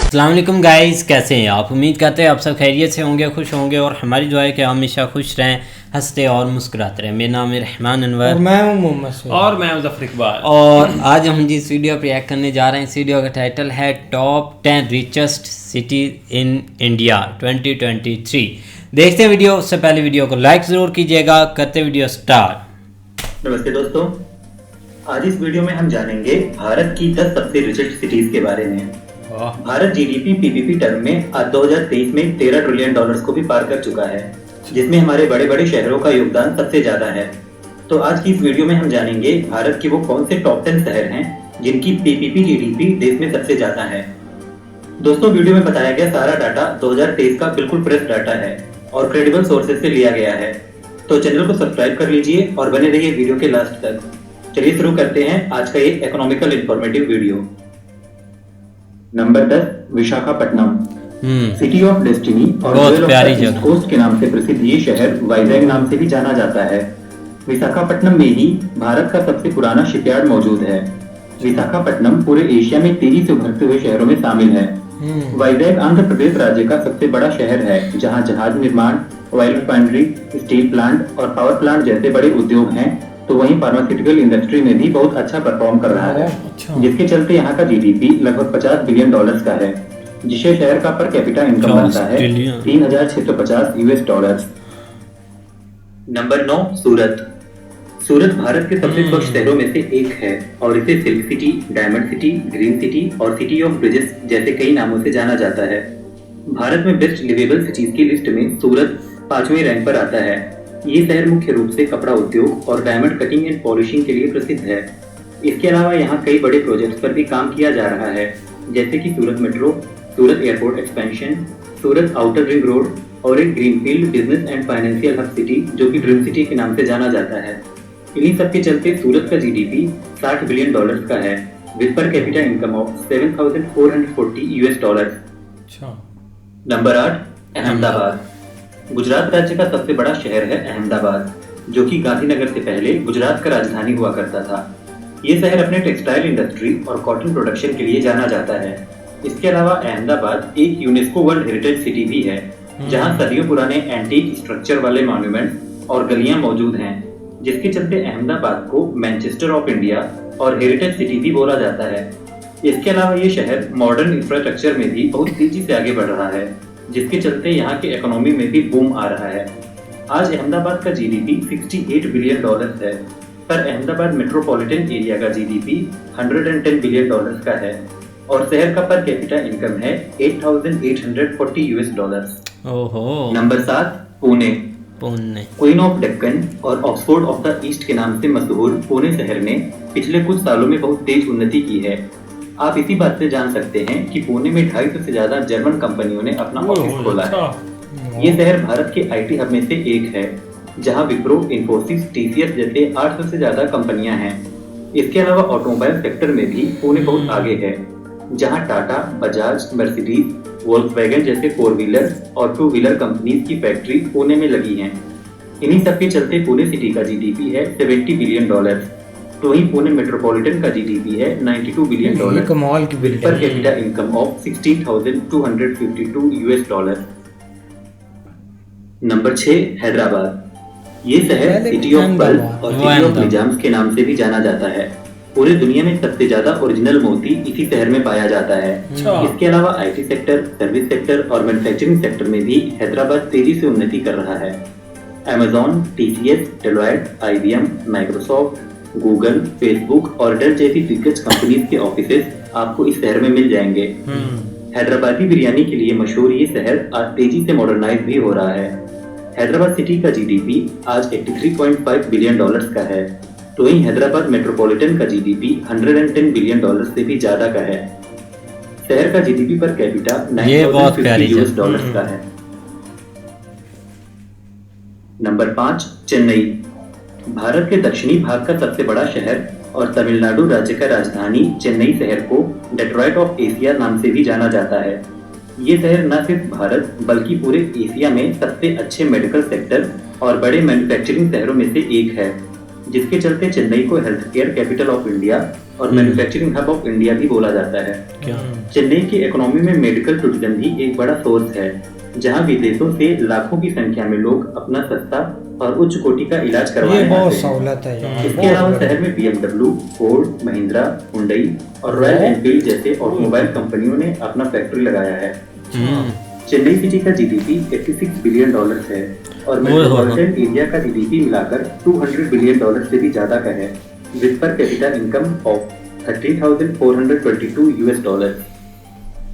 अस्सलाम वालेकुम गाइस, कैसे हैं आप? उम्मीद करते हैं आप सब खैरियत से होंगे, खुश होंगे और हमारी दुआ है कि हमेशा खुश रहें, हंसते और मुस्कुराते रहें। मेरा नाम है रहमान अनवर और मैं हूं मोहम्मद सैयद और मैं मुज़फ़्फ़र इकबाल। और आज हम जिस वीडियो पर रिएक्ट करने जा रहे हैं, इस वीडियो का टाइटल है top 10 richest city in India 2023। देखते हैं वीडियो। उससे पहले वीडियो को लाइक ज़रूर कीजिएगा। करते वीडियो स्टार्ट। नमस्ते दोस्तों, आज इस वीडियो में हम जानेंगे भारत की 10 सबसे रिचेस्ट सिटीज के बारे में। भारत जीडीपी पीपीपी टर्म में आज 2023 में $13 ट्रिलियन को भी पार कर चुका है, जिसमें हमारे बड़े बड़े शहरों का योगदान सबसे ज्यादा है। तो आज की इस वीडियो में हम जानेंगे भारत के वो कौन से टॉप 10 शहर हैं जिनकी पीपीपी जीडीपी देश में सबसे ज्यादा है। दोस्तों, वीडियो में बताया गया सारा डाटा 2023 का बिल्कुल फ्रेश डाटा है और क्रेडिबल सोर्सेज से लिया गया है। तो चैनल को सब्सक्राइब कर लीजिए और बने रहिए वीडियो के लास्ट तक। चलिए शुरू करते हैं आज का ये economical informative video. Number 10, Visakhapatnam. City of destiny और बहुत प्यारी जगह कोस्ट के नाम से प्रसिद्ध ये शहर वाइजैग नाम से भी जाना जाता है। विशाखापट्टनम में ही भारत का सबसे पुराना शिपयार्ड मौजूद है। विशाखापट्टनम पूरे एशिया में तेजी से उभरते हुए शहरों में शामिल है। वाइजैग आंध्र प्रदेश राज्य का सबसे बड़ा शहर है, जहां जहाज निर्माण, ऑयल रिफाइनरी, स्टील प्लांट और पावर प्लांट जैसे बड़े उद्योग हैं। तो वहीं फार्मास्यूटिकल इंडस्ट्री में भी बहुत अच्छा परफॉर्म कर रहा है, जिसके चलते यहाँ का जीडीपी लगभग $50 बिलियन का है, जिससे शहर का पर कैपिटा इनकम बनता है $3,650। नंबर 9, सूरत। सूरत भारत के सबसे स्वच्छ शहरों में से एक है और इसे silk city, diamond city, green city और सिटी ऑफ ब्रिजेस जैसे कई नामों से जाना जाता है। भारत में बेस्ट लिवेबल सिटीज की लिस्ट में सूरत 5वें रैंक पर आता है। ये शहर मुख्य रूप से कपड़ा उद्योग और डायमंड कटिंग एंड पॉलिशिंग के लिए प्रसिद्ध है। इसके अलावा यहाँ कई बड़े प्रोजेक्ट्स पर भी काम किया जा रहा है, जैसे कि सूरत मेट्रो, सूरत एयरपोर्ट एक्सपेंशन, सूरत आउटर रिंग रोड और एक greenfield business and financial hub city जो कि ड्रीम सिटी के नाम से जाना जाता है। इन्हीं सब के चलते सूरत का जीडीपी $60 बिलियन का है, with per capita income of $7,440। Number 8, Ahmedabad. Gujarat राज्य का सबसे बड़ा शहर है अहमदाबाद, जो कि गांधीनगर से पहले गुजरात का राजधानी हुआ करता था। ये शहर अपने टेक्सटाइल इंडस्ट्री और कॉटन प्रोडक्शन के लिए जाना जाता है। इसके अलावा अहमदाबाद एक यूनेस्को वर्ल्ड हेरिटेज सिटी भी है, जहां सदियों पुराने एंटीक स्ट्रक्चर वाले मॉन्यूमेंट्स और गलियां मौजूद हैं, जिसके चलते अहमदाबाद को मैनचेस्टर ऑफ इंडिया और हेरिटेज सिटी भी बोला जाता है। इसके अलावा ये शहर मॉडर्न इंफ्रास्ट्रक्चर में भी बहुत तेजी से आगे बढ़ रहा है, जिसके चलते यहाँ के इकोनॉमी में भी बूम आ रहा है। आज अहमदाबाद का जीडीपी $68 बिलियन है, पर अहमदाबाद मेट्रोपॉलिटन एरिया का जीडीपी $110 बिलियन का है और शहर का पर कैपिटा इनकम है $8,840। ओहो। Number 7, Pune. Queen of Deccan और ऑक्सफोर्ड ऑफ द ईस्ट के नाम से मशहूर पुणे शहर ने पिछले कुछ सालों में बहुत तेज उन्नति की है। आप इसी बात से जान सकते हैं कि पुणे में 250 से ज्यादा जर्मन कंपनियों ने अपना ऑफिस खोला है। ये शहर भारत के आईटी हब में से एक है, जहां विप्रो, इन्फोसिस, टीसीएस जैसे 800 से ज्यादा कंपनियां हैं। इसके अलावा ऑटोमोबाइल सेक्टर में भी पुणे बहुत आगे है, जहां टाटा, बजाज, मर्सिडीज, वोल्क्सवैगन जैसे 4 व्हीलर और 2 व्हीलर कंपनीज की फैक्ट्री पुणे में लगी हैं। इन्हीं सब के चलते पुणे सिटी का जीडीपी है $70 बिलियन। तो वहीं पुणे मेट्रोपॉलिटन का जीडीपी है $92 बिलियन, कमाल की building, per capita income of $16,252। Number 6, Hyderabad. ये शहर सिटी ऑफ पर्ल और सिटी ऑफ निजाम्स के नाम से भी जाना जाता है। पूरे दुनिया में सबसे ज्यादा ओरिजिनल मोती इसी शहर में पाया जाता है। इसके अलावा आईटी सेक्टर, सर्विस सेक्टर और मैन्युफैक्चरिंग सेक्टर में भी हैदराबाद तेजी से उन्नति कर रहा है। Amazon, TCS, Deloitte, IBM, Microsoft, Google, Facebook और डेल जैसी दिग्गज कंपनीज के ऑफिसेज आपको इस शहर में मिल जाएंगे। हैदराबादी बिरयानी के लिए मशहूर ये शहर आज तेजी से मॉडर्नाइज भी हो रहा है। हैदराबाद सिटी का जीडीपी आज $83.5 बिलियन का है, तो वहीं हैदराबाद मेट्रोपॉलिटन का जीडीपी $110 बिलियन से भी ज्यादा का है। शहर का जीडीपी पर कैपिटा $9,050 का है। नंबर 5, चेन्नई। भारत के दक्षिणी भाग का सबसे बड़ा शहर और तमिलनाडु राज्य का राजधानी चेन्नई शहर को डेट्रॉइट ऑफ एशिया नाम से भी जाना जाता है। ये शहर न सिर्फ भारत बल्कि पूरे एशिया में सबसे अच्छे मेडिकल सेक्टर और बड़े मैन्युफैक्चरिंग शहरों में से एक है। जिसके चलते चेन्नई को health care capital of India और मैन्युफैक्चरिंग हब ऑफ इंडिया भी बोला जाता है। चेन्नई की इकोनॉमी में मेडिकल टूरिज्म भी एक बड़ा सोर्स है, जहां विदेशों से लाखों की संख्या में लोग अपना सस्ता और उच्च कोटि का इलाज करवाने ये बहुत आते हैं। सहूलत है यहाँ। इसके अलावा शहर में BMW, फोर्ड, महिंद्रा, हुंडई और रॉयल एनफील्ड जैसे ऑटोमोबाइल कंपनियों ने अपना फैक्ट्री लगाया है। चेन्नई सिटी का GDP 86 बिलियन डॉलर है और मेट्रोपॉलिटन एरिया का GDP मिलाकर 200 बिलियन डॉलर से भी ज्यादा का है, with per capita income of 30,422 US dollar.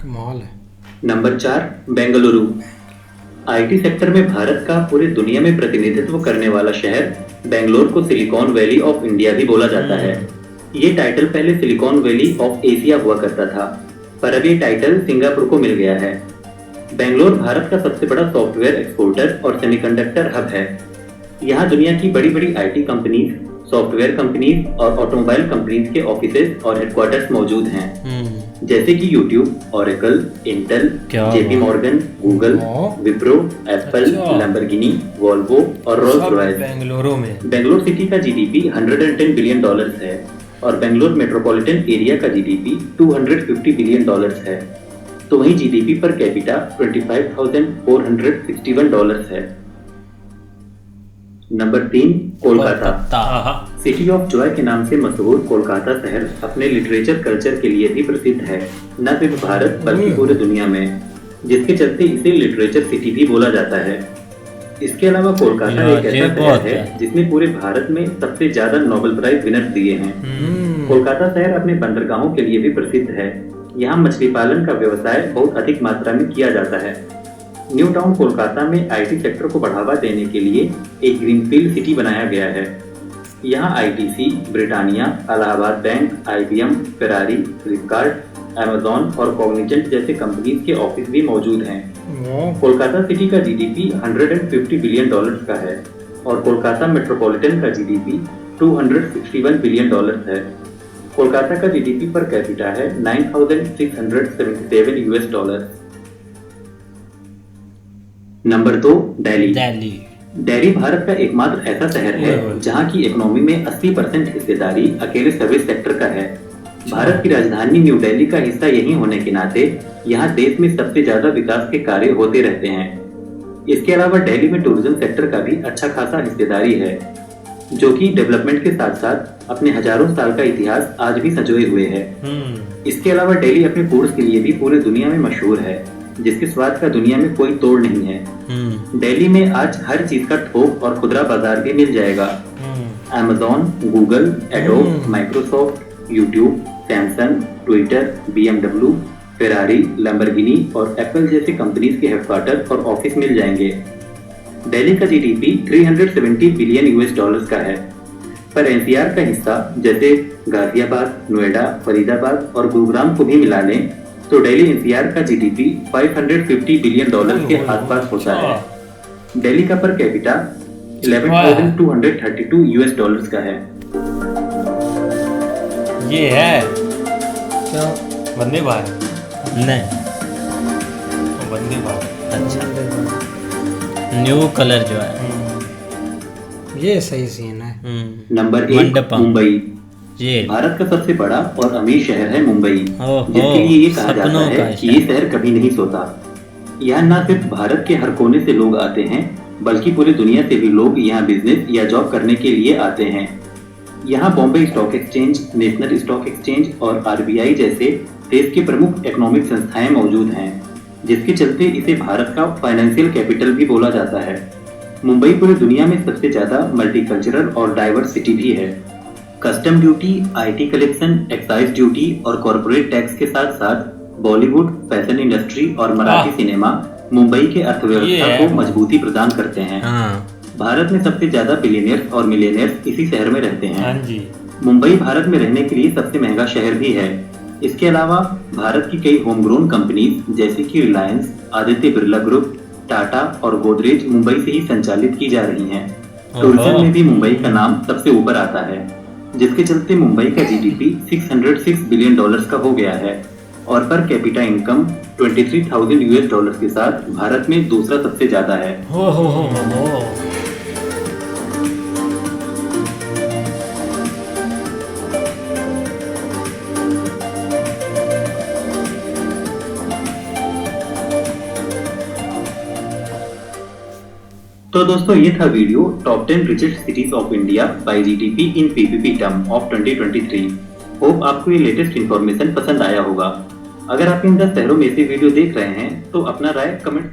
कमाल है। नंबर 4, बेंगलुरु। IT सेक्टर में भारत का पूरी दुनिया में प्रतिनिधित्व करने वाला शहर बेंगलोर को सिलिकॉन वैली ऑफ इंडिया भी बोला जाता है। ये टाइटल पहले सिलिकॉन वैली ऑफ एशिया हुआ करता था, पर अब ये टाइटल सिंगापुर को मिल गया है। बेंगलोर भारत का सबसे बड़ा सॉफ्टवेयर एक्सपोर्टर और सेमीकंडक्टर हब है। यहाँ दुनिया की बड़ी बड़ी IT कंपनीज, सॉफ्टवेयर कंपनीज और ऑटोमोबाइल कंपनीज के ऑफिसेज और हेडक्वार्टर्स मौजूद हैं, जैसे कि YouTube, Oracle, Intel, JP Morgan, Google, Wipro, Apple, Lamborghini, Volvo और Rolls Royce। बेंगलुरु में बेंगलोर सिटी का GDP 110 बिलियन डॉलर्स है और बेंगलोर मेट्रोपॉलिटन एरिया का GDP 250 बिलियन डॉलर्स है। तो वहीं GDP पर कैपिटा 25,461 डॉलर्स है। Number 3, Kolkata. City of Joy के नाम से मशहूर कोलकाता शहर अपने लिटरेचर कल्चर के लिए भी प्रसिद्ध है, न सिर्फ भारत बल्कि पूरे दुनिया में, जिसके चलते इसे लिटरेचर सिटी भी बोला जाता है। इसके अलावा कोलकाता एक ऐसा शहर है जिसने पूरे भारत में सबसे ज्यादा नोबेल प्राइज विनर दिए हैं। कोलकाता शहर अपने बंदरगाहों के लिए भी प्रसिद्ध है। यहाँ मछली पालन का व्यवसाय बहुत अधिक मात्रा में किया जाता है। न्यू टाउन कोलकाता में IT सेक्टर को बढ़ावा देने के लिए एक ग्रीनफील्ड सिटी बनाया गया है। यहाँ ITC, Britannia, Allahabad bank, IBM, Ferrari, Flipkart, Amazon और कॉग्निजेंट जैसे कंपनीज के ऑफिस भी मौजूद हैं। कोलकाता सिटी का GDP 150 बिलियन डॉलर्स का है और कोलकाता मेट्रोपॉलिटन का GDP 261 बिलियन डॉलर्स है। कोलकाता का GDP पर कैपिटा है 9,677 US dollar. Number 2, Delhi. Delhi Bharat का एकमात्र ऐसा शहर है जहां की इकोनॉमी में 80% हिस्सेदारी अकेले सर्विस सेक्टर का है। भारत की राजधानी न्यू दिल्ली का हिस्सा यही होने के नाते यहाँ देश में सबसे ज्यादा विकास के कार्य होते रहते हैं। इसके अलावा दिल्ली में टूरिज्म सेक्टर का भी अच्छा खासा हिस्सेदारी है, जो कि डेवलपमेंट के साथ साथ अपने हजारों साल का इतिहास आज भी संजोए हुए है। इसके अलावा दिल्ली अपने फूड्स के लिए भी पूरे दुनिया में मशहूर है, जिसके स्वाद का दुनिया में कोई तोड़ नहीं है। दिल्ली में आज हर चीज का थोक और खुदरा बाजार भी मिल जाएगा। Amazon, Google, Adobe, Microsoft, YouTube, Samsung, Twitter, BMW, Ferrari, Lamborghini और एप्पल जैसी कंपनीज के हेडक्वार्टर और ऑफिस मिल जाएंगे। दिल्ली का GDP 370 बिलियन US डॉलर्स का है, पर NCR का हिस्सा जैसे गाजियाबाद, नोएडा, फरीदाबाद और गुरुग्राम को भी मिला लें तो दिल्ली NCR का GDP 550 बिलियन डॉलर के आसपास होता है। दिल्ली का पर कैपिटा 11,232 US डॉलर्स का है। ये है क्या? वंदे भारत। नहीं, वंदे भारत अच्छा न्यू कलर जो है ये सही सीन है। नंबर 1, मंडपम। मुंबई। ये भारत का सबसे बड़ा और अमीर शहर है मुंबई, ओहो, जिसके लिए ये कहा जाता सपनों का है कि ये शहर कभी नहीं सोता। यहाँ न सिर्फ भारत के हर कोने से लोग आते हैं, बल्कि पूरी दुनिया से भी लोग यहाँ बिजनेस या जॉब करने के लिए आते हैं। यहाँ Bombay stock exchange, national stock exchange और RBI जैसे देश के प्रमुख इकोनॉमिक संस्थाएं मौजूद हैं, जिसके चलते इसे भारत का फाइनेंशियल कैपिटल भी बोला जाता है। मुंबई पूरी दुनिया में सबसे ज्यादा मल्टीकल्चरल और डाइवर्स सिटी भी है। Custom duty, IT collection, excise duty और कॉर्पोरेट टैक्स के साथ साथ बॉलीवुड, फैशन इंडस्ट्री और मराठी सिनेमा मुंबई के अर्थव्यवस्था को मजबूती प्रदान करते हैं। भारत में सबसे ज्यादा बिलियनियर्स और मिलियनियर्स इसी शहर में रहते हैं। मुंबई भारत में रहने के लिए सबसे महंगा शहर भी है। इसके अलावा भारत की कई होमग्रोन कंपनीज जैसे कि रिलायंस, आदित्य बिरला ग्रुप, टाटा और गोदरेज मुंबई से ही संचालित की जा रही हैं। टूरिज्म में भी मुंबई का नाम सबसे ऊपर आता है, जिसके चलते मुंबई का GDP 606 बिलियन डॉलर्स का हो गया है और per capita income 23,000 US dollar के साथ भारत में दूसरा सबसे ज्यादा है। तो दोस्तों ये था video top 10 richest cities of India by GDP in PPP term of 2023। Hope आपको ये लेटेस्ट इन्फॉर्मेशन पसंद आया होगा। अगर आप इन 10 शहरों में से वीडियो देख रहे हैं तो अपना राय कमेंट।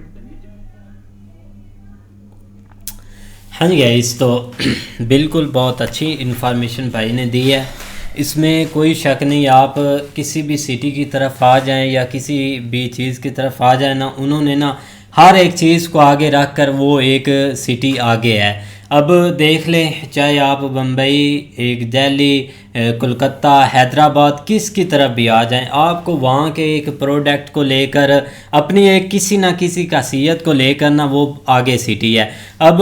हाँ जी गाइस, तो बिल्कुल बहुत अच्छी इन्फॉर्मेशन भाई ने दी है, इसमें कोई शक नहीं। आप किसी भी सिटी की तरफ आ जाएं या किसी भी चीज़ की तरफ आ जाएं ना, उन्होंने ना हर एक चीज़ को आगे रख कर वो एक सिटी आगे है। अब देख लें, चाहे आप बम्बई, एक दिल्ली, कोलकाता, हैदराबाद किस की तरफ भी आ जाएं, आपको वहाँ के एक प्रोडक्ट को लेकर अपनी एक किसी ना किसी खासियत को लेकर ना वो आगे सिटी है। अब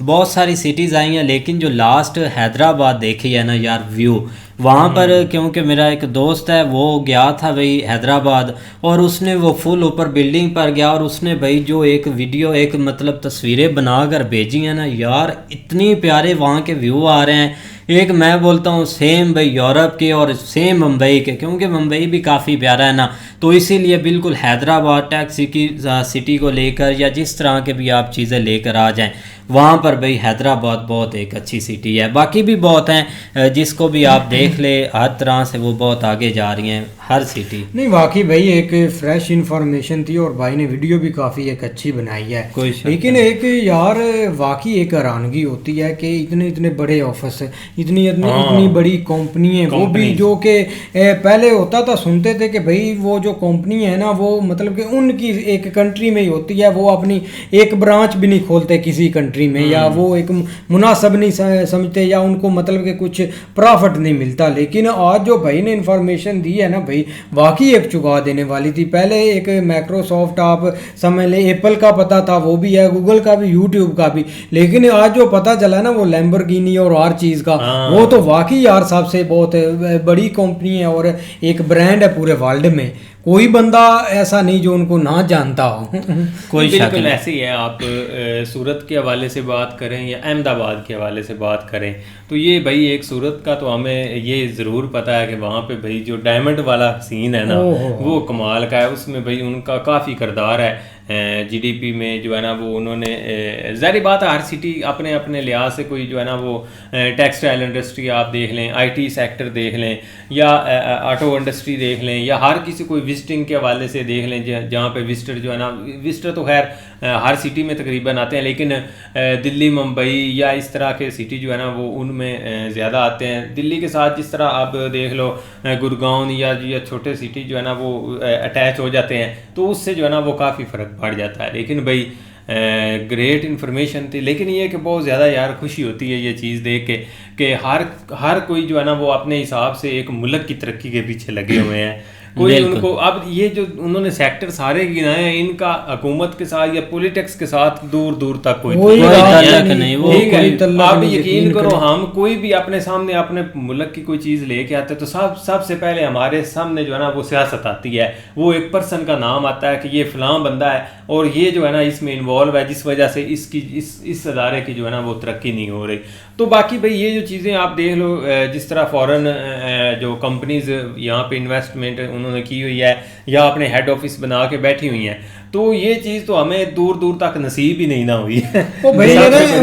बहुत सारी सिटीज़ आई हैं, लेकिन जो लास्ट हैदराबाद देखी है ना यार, व्यू वहाँ पर, क्योंकि मेरा एक दोस्त है वो गया था भाई हैदराबाद, और उसने वो फुल ऊपर बिल्डिंग पर गया और उसने भाई जो एक वीडियो, एक मतलब तस्वीरें बनाकर भेजी हैं ना यार, इतनी प्यारे वहाँ के व्यू आ रहे हैं। एक मैं बोलता हूँ सेम भाई यूरोप के और सेम मुंबई के, क्योंकि मुंबई भी काफ़ी प्यारा है ना, तो इसीलिए बिल्कुल हैदराबाद टैक्सी की सिटी को लेकर या जिस तरह के भी आप चीज़ें लेकर आ जाएं, वहाँ पर भाई हैदराबाद बहुत एक अच्छी सिटी है। बाकी भी बहुत हैं, जिसको भी आप देख ले, हर तरह से वो बहुत आगे जा रही हैं हर सिटी। नहीं वाकई भाई एक फ्रेश इंफॉर्मेशन थी और भाई ने वीडियो भी काफ़ी एक अच्छी बनाई है। कोई लेकिन एक यार वाकई एक हैरानगी होती है कि इतने इतने बड़े ऑफिस, इतनी बड़ी कंपनी है, वो भी जो कि पहले होता था, सुनते थे कि भाई वो जो कंपनी है ना वो मतलब कि उनकी एक कंट्री में ही होती है, वो अपनी एक ब्रांच भी नहीं खोलते किसी कंट्री में, या वो एक मुनासिब नहीं समझते, या उनको मतलब कि कुछ प्रॉफिट नहीं मिलता। लेकिन आज जो भाई ने इंफॉर्मेशन दी है ना भाई, वाकई एक चुका देने वाली थी। पहले एक माइक्रोसॉफ्ट आप समझ लें, एप्पल का पता था, वो भी है, गूगल का भी, यूट्यूब का भी, लेकिन आज जो पता चला ना वो लैम्बोर्गिनी और हर चीज़ का, वो तो वाकई यार सबसे बहुत बड़ी कंपनी है और एक ब्रांड है पूरे वर्ल्ड में। कोई बंदा ऐसा नहीं जो उनको ना जानता हो। कोई बिल्कुल ऐसे ही है। आप सूरत के हवाले से बात करें या अहमदाबाद के हवाले से बात करें, तो ये भाई एक सूरत का तो हमें ये ज़रूर पता है कि वहाँ पे भाई जो डायमंड वाला सीन है ना, वो कमाल का है। उसमें भाई उनका काफ़ी किरदार है जीडीपी में, जो है ना वो उन्होंने, ज़ाहिर बात है हर सिटी अपने अपने लिहाज से, कोई जो है ना वो टेक्सटाइल इंडस्ट्री आप देख लें, आईटी सेक्टर देख लें, या ऑटो इंडस्ट्री देख लें, या हर किसी कोई विजिटिंग के हवाले से देख लें, जहाँ पे विजिटर जो है ना, विजिटर तो खैर हर सिटी में तकरीबन आते हैं, लेकिन दिल्ली, मुंबई या इस तरह के सिटी जो है ना वो उनमें ज़्यादा आते हैं। दिल्ली के साथ जिस तरह आप देख लो गुड़गांव या छोटे सिटी जो है ना वो अटैच हो जाते हैं, तो उससे जो है ना वो काफ़ी फ़र्क पड़ जाता है। लेकिन भाई ग्रेट इन्फॉर्मेशन थी, लेकिन ये कि बहुत ज़्यादा यार खुशी होती है ये चीज़ देख के कि हर कोई जो है ना वो अपने हिसाब से एक मुल्क की तरक्की के पीछे लगे हुए हैं। कोई उनको, अब ये जो उन्होंने सेक्टर सारे गिनाए हैं, इनका हुकूमत के साथ या पॉलिटिक्स के साथ दूर दूर तक कोई नहीं। वो आप यकीन करो, हम कोई भी अपने सामने अपने मुल्क की कोई चीज़ लेके आते हैं तो सबसे पहले हमारे सामने जो है ना वो सियासत आती है, वो एक पर्सन का नाम आता है कि ये फलां बंदा है और ये जो है ना इसमें इन्वॉल्व है, जिस वजह से इसकी इस अदारे की जो है ना वो तरक्की नहीं हो रही। तो बाकी भाई ये जो चीज़ें आप देख लो, जिस तरह फॉरेन जो कंपनीज यहाँ पे इन्वेस्टमेंट उन्होंने की हुई है या अपने हेड ऑफिस बना के बैठी हुई हैं, तो ये चीज़ तो हमें दूर दूर तक नसीब ही नहीं ना हुई है। तो भाई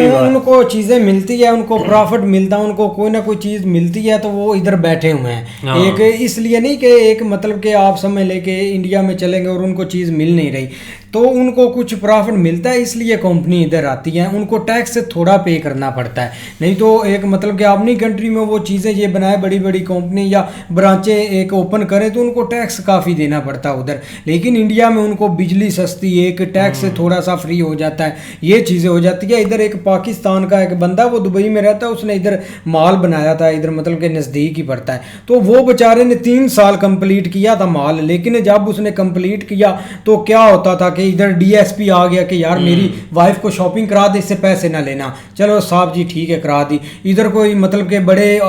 उनको चीज़ें मिलती है, उनको प्रॉफिट मिलता है, उनको कोई ना कोई चीज़ मिलती है, तो वो इधर बैठे हुए हैं। एक इसलिए नहीं कि एक मतलब कि आप समझ लेके इंडिया में चलेंगे और उनको चीज़ मिल नहीं रही, तो उनको कुछ प्रॉफिट मिलता है इसलिए कंपनी इधर आती है। उनको टैक्स से थोड़ा पे करना पड़ता है, नहीं तो एक मतलब कि अपनी कंट्री में वो चीज़ें ये बनाए, बड़ी बड़ी कंपनी या ब्रांचें एक ओपन करें तो उनको टैक्स काफ़ी देना पड़ता है उधर। लेकिन इंडिया में उनको बिजली सस्ती, एक टैक्स से थोड़ा सा फ्री हो जाता है, ये चीज़ें हो जाती है। इधर एक पाकिस्तान का एक बंदा, वो दुबई में रहता है, उसने इधर माल बनाया था, इधर मतलब के नज़दीक ही पड़ता है, तो वो बेचारे ने 3 साल कंप्लीट किया था माल। लेकिन जब उसने कंप्लीट किया तो क्या होता था कि इधर डीएसपी आ गया कि यार मेरी वाइफ को शॉपिंग करा दे, इससे पैसे ना लेना। चलो साहब जी ठीक है करा दी। इधर कोई मतलब के बड़े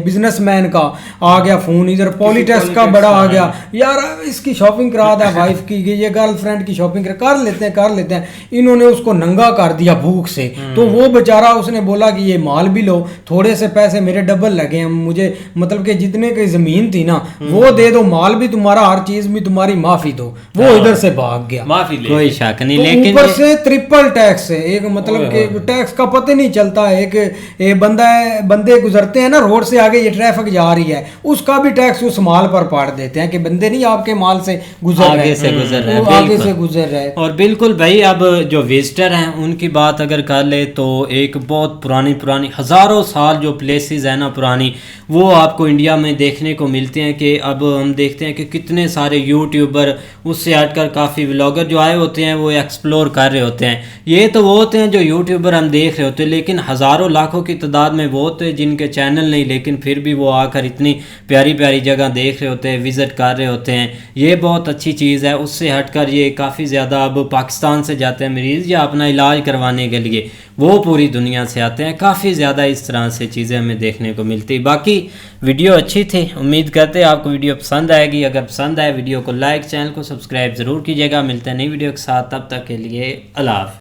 बिजनेसमैन का आ गया फ़ोन, इधर पॉलिटिक्स का बड़ा आ गया, यार इसकी शॉपिंग करा दा वाइफ की, ये गल गर्लफ्रेंड की शॉपिंग कर लेते हैं। इन्होंने उसको नंगा कर दिया भूख से, तो वो बेचारा उसने बोला कि ये माल भी लो, थोड़े से पैसे मेरे डबल लगे हैं, मुझे मतलब कि जितने की जमीन थी ना वो दे दो, माल भी तुम्हारा, हर चीज भी तुम्हारी, माफी दो। वो इधर से भाग गया, माफी ले, कोई शक नहीं। तो लेकिन ऊपर से ट्रिपल टैक्स है, एक मतलब कि टैक्स का पता नहीं चलता है। एक बंदे गुजरते हैं ना रोड से, आगे ये ट्रैफिक जा रही है, उसका भी टैक्स उस माल पर पाड़ देते हैं कि बंदे नहीं आपके माल से गुजर रहे, आगे से गुजर रहे हैं, आगे बिल्कुल। से गुजर रहे। और बिल्कुल भाई, अब जो विजिटर हैं उनकी बात अगर कर ले तो एक बहुत पुरानी हज़ारों साल जो प्लेसेस है ना पुरानी, वो आपको इंडिया में देखने को मिलते हैं। कि अब हम देखते हैं कि कितने सारे यूट्यूबर, उससे हटकर काफ़ी व्लॉगर जो आए होते हैं वो एक्सप्लोर कर रहे होते हैं। ये तो वो होते हैं जो यूट्यूबर हम देख रहे होते हैं, लेकिन हज़ारों लाखों की तादाद में वो होते हैं जिनके चैनल नहीं, लेकिन फिर भी वो आकर इतनी प्यारी प्यारी जगह देख रहे होते हैं, विज़िट कर रहे होते हैं। ये बहुत अच्छी चीज़ है। उससे हटकर ये काफ़ी ज़्यादा अब पाकिस्तान से जाते हैं मरीज़ या अपना इलाज करवाने के लिए, वो पूरी दुनिया से आते हैं। काफ़ी ज़्यादा इस तरह से चीज़ें हमें देखने को मिलती। बाकी वीडियो अच्छी थी, उम्मीद करते हैं आपको वीडियो पसंद आएगी। अगर पसंद आए वीडियो को लाइक, चैनल को सब्सक्राइब ज़रूर कीजिएगा। मिलते हैं नई वीडियो के साथ, तब तक के लिए अल्लाह हाफ़िज़।